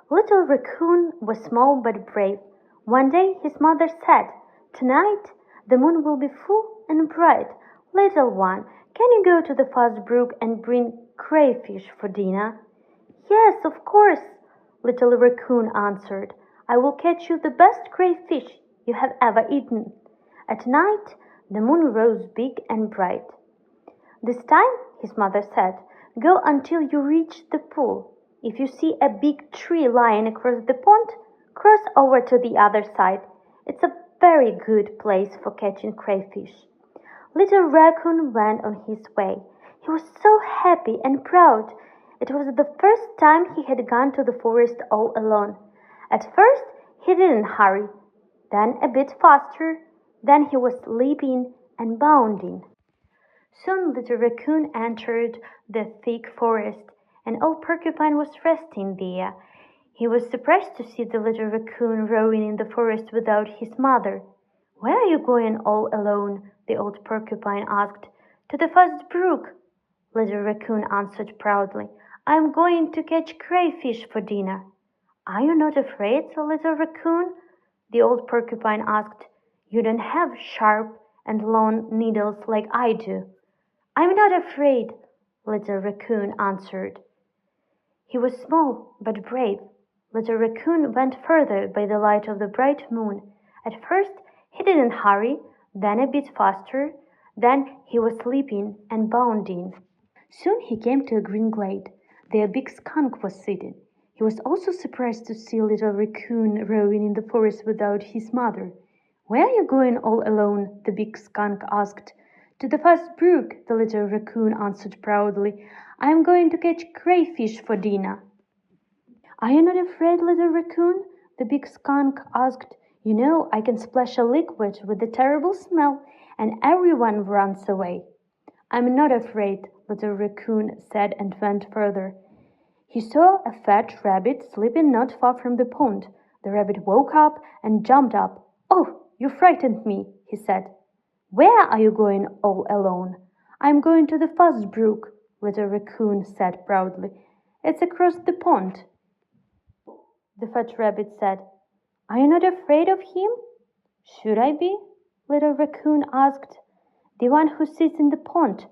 Little Raccoon was small but brave. One day his mother said, "Tonight the moon will be full and bright. Little one, can you go to the fast brook and bring crayfish for dinner?" "Yes, of course," Little Raccoon answered. "I will catch you the best crayfish you have ever eaten." At night the moon rose big and bright. "This time," his mother said, "go until you reach the pool. If you see a big tree lying across the pond, cross over to the other side. It's a very good place for catching crayfish." Little Raccoon went on his way. He was so happy and proud. It was the first time he had gone to the forest all alone. At first he didn't hurry, then a bit faster, then he was leaping and bounding. Soon Little Raccoon entered the thick forest. An old porcupine was resting there. He was surprised to see the little raccoon rowing in the forest without his mother. "Where are you going all alone?" the old porcupine asked. "To the fast brook," Little Raccoon answered proudly. "I am going to catch crayfish for dinner." "Are you not afraid, Little Raccoon?" the old porcupine asked. "You don't have sharp and long needles like I do." "I'm not afraid," Little Raccoon answered. He was small but brave. Little Raccoon went further by the light of the bright moon. At first he didn't hurry, then a bit faster, then he was leaping and bounding. Soon he came to a green glade. There a big skunk was sitting. He was also surprised to see Little Raccoon rowing in the forest without his mother. "Where are you going all alone?" the big skunk asked. "To the fast brook," the Little Raccoon answered proudly. "I am going to catch crayfish for dinner." "Are you not afraid, Little Raccoon?" the big skunk asked. "You know I can splash a liquid with a terrible smell, and everyone runs away." "I'm not afraid," Little Raccoon said and went further. He saw a fat rabbit sleeping not far from the pond. The rabbit woke up and jumped up. "Oh, you frightened me," he said. "Where are you going all alone?" "I'm going to the fast brook," Little Raccoon said proudly. "It's across the pond." The fat rabbit said, "Are you not afraid of him?" "Should I be?" Little Raccoon asked. "The one who sits in the pond,"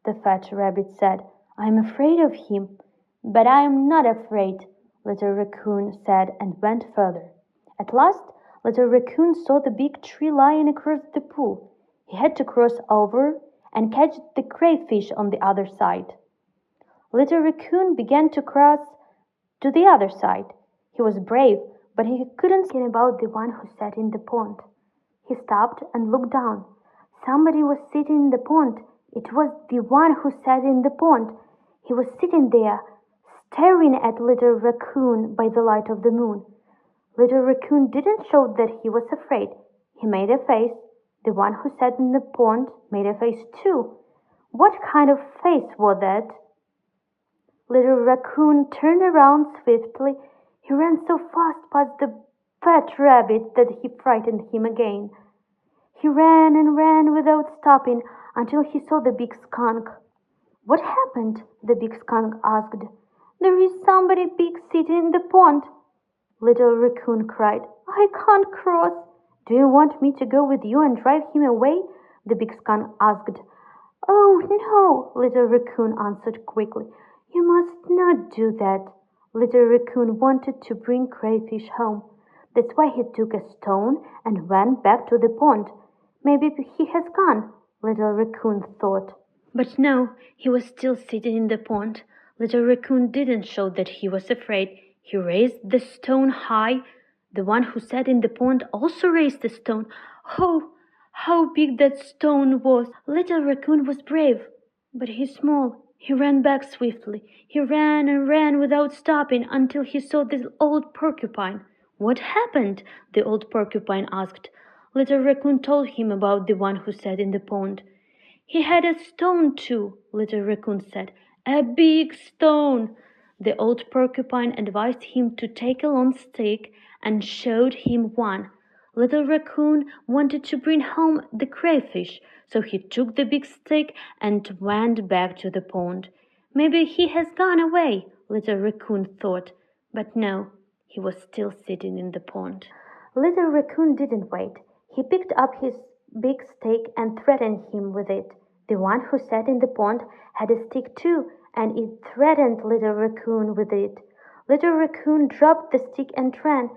the fat rabbit said. "I'm afraid of him." "But I am not afraid," Little Raccoon said and went further. At last Little Raccoon saw the big tree lying across the pool. He had to cross over and catch the crayfish on the other side. Little Raccoon began to cross to the other side. He was brave, but he couldn't see about the one who sat in the pond. He stopped and looked down. Somebody was sitting in the pond. It was the one who sat in the pond. He was sitting there, staring at Little Raccoon by the light of the moon. Little Raccoon didn't show that he was afraid. He made a face. The one who sat in the pond made a face too. What kind of face was that? Little Raccoon turned around swiftly. He ran so fast past the fat rabbit that he frightened him again. He ran and ran without stopping until he saw the big skunk. "What happened?" the big skunk asked. "There is somebody big sitting in the pond," Little Raccoon cried. "I can't cross." "Do you want me to go with you and drive him away?" the big skunk asked. "Oh, no," Little Raccoon answered quickly. "You must not do that." Little Raccoon wanted to bring crayfish home. That's why he took a stone and went back to the pond. Maybe he has gone, Little Raccoon thought. But no, he was still sitting in the pond. Little Raccoon didn't show that he was afraid. He raised the stone high. The one who sat in the pond also raised the stone. Oh, how big that stone was! Little Raccoon was brave, but he's small. He ran back swiftly. He ran and ran without stopping until he saw the old porcupine. "What happened?" the old porcupine asked. Little Raccoon told him about the one who sat in the pond. "He had a stone too," Little Raccoon said. "A big stone." The old porcupine advised him to take a long stick and showed him one. Little Raccoon wanted to bring home the crayfish, so he took the big stick and went back to the pond. Maybe he has gone away, Little Raccoon thought. But no, he was still sitting in the pond. Little Raccoon didn't wait. He picked up his big stick and threatened him with it. The one who sat in the pond had a stick too, and it threatened Little Raccoon with it. Little Raccoon dropped the stick and ran.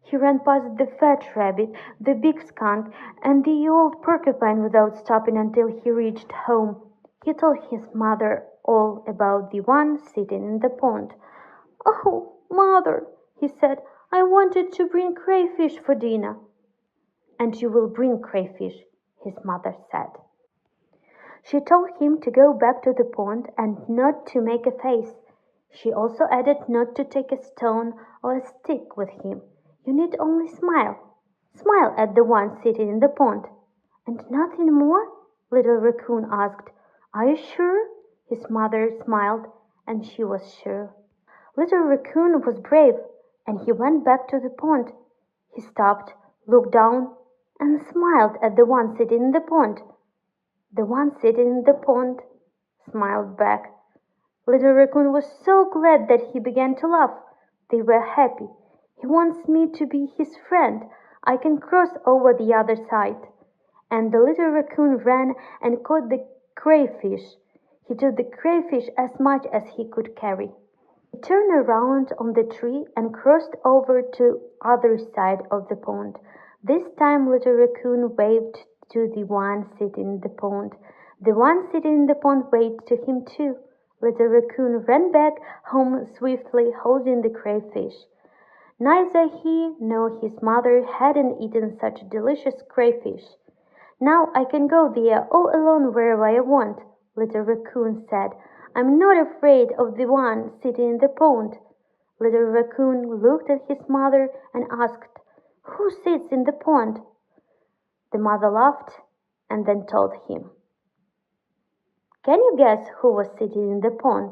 He ran past the fat rabbit, the big skunk, and the old porcupine without stopping until he reached home. He told his mother all about the one sitting in the pond. "Oh, Mother," he said, "I wanted to bring crayfish for dinner." "And you will bring crayfish," his mother said. She told him to go back to the pond and not to make a face. She also added not to take a stone or a stick with him. "You need only smile. Smile at the one sitting in the pond." "And nothing more?" Little Raccoon asked. "Are you sure?" His mother smiled, and she was sure. Little Raccoon was brave, and he went back to the pond. He stopped, looked down, and smiled at the one sitting in the pond. The one sitting in the pond smiled back. Little Raccoon was so glad that he began to laugh. They were happy. "He wants me to be his friend. I can cross over the other side." And the little raccoon ran and caught the crayfish. He took the crayfish as much as he could carry. He turned around on the tree and crossed over to other side of the pond. This time Little Raccoon waved to the one sitting in the pond. The one sitting in the pond waved to him too. Little Raccoon ran back home swiftly, holding the crayfish. Neither he nor his mother hadn't eaten such delicious crayfish. "Now I can go there all alone wherever I want," Little Raccoon said. "I'm not afraid of the one sitting in the pond." Little Raccoon looked at his mother and asked, "Who sits in the pond?" The mother laughed and then told him. Can you guess who was sitting in the pond?